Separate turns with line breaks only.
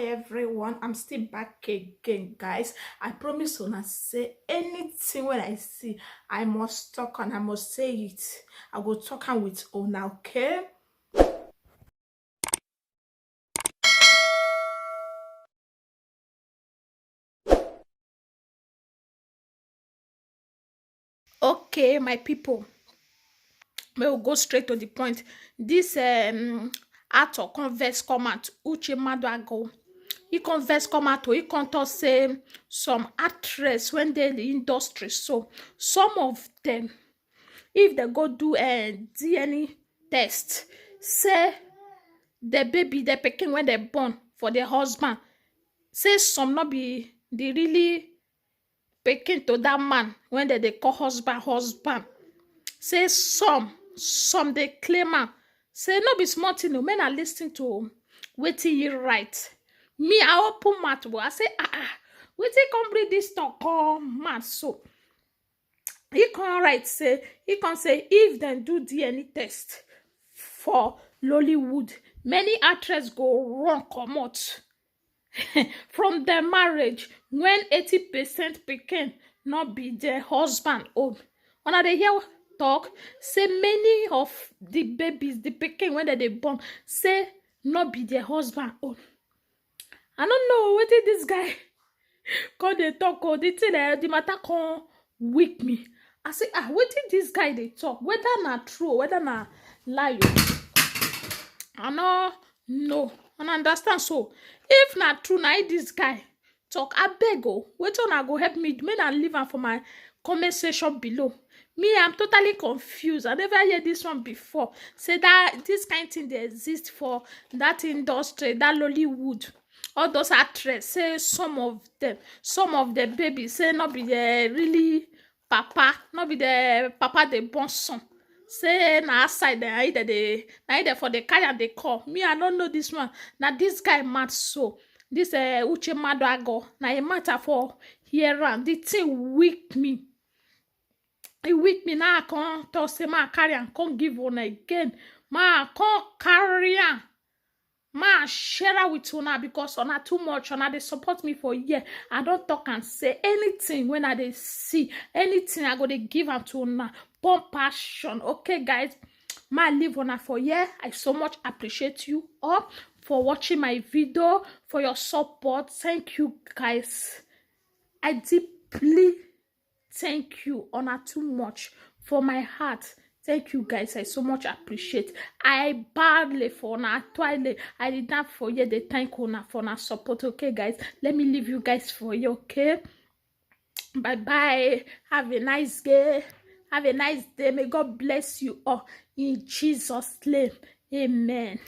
Hi everyone, I'm still back again, guys. I promise when I say anything when I see, I must talk and I must say it. I will talk and with Ona, okay? Okay, my people, we'll go straight to the point. This actor converse come out Uche Maduago. He converse come out he can talk say some actress when they in the industry. So some of them, if they go do a DNA test, say the baby, the pikin when they born for the husband, say some not be the really pikin to that man when they call husband. Say some they claim am. Say no be small thing o, men are listening to wetin you write. Me, I open mouth, I say wetin come bring this talk come mouth so. He can write say he can say if dem do DNA test for Lollywood, many actresses go run comot from their marriage when 80% pikin not be their husband own. Una dey hear talk say many of the babies, the pikin when they born, say not be their husband own. I don't know wetin this guy come dey talk o. The thing the matter come weak me. I say wetin this guy dey talk, whether na true whether na lie o. I no know. And understand so. If na true, na this guy talk, abeg o, wetin una go help me, make na leave am for my comment section below. Me, I'm totally confused. I never hear this one before. Say that this kind thing dey exist for that industry, that Lollywood. All those actresses, say some of the babies, say not be the really papa, not be the papa they born son. Say na outside they for the carry and they call. Me, I don't know this one. Now this guy mad so. This Uche Maduago. Now a matter for here and the thing weak me. It weak me now. I can't talk say ma carry and can't give one again. Ma can't carry am. Ma share with una because una too much. Una they support me for year. I don't talk and say anything when I they see anything. I go they give am to una. Born passion. Okay, guys. Ma leave una for year. I so much appreciate you all for watching my video, for your support. Thank you, guys. I deeply thank you. Una too much for my heart. Thank you, guys. I so much appreciate. I badly for na twilight. I did not forget the thank una for na support. Okay, guys. Let me leave you guys for you. Okay. Bye bye. Have a nice day. Have a nice day. May God bless you all in Jesus' name. Amen.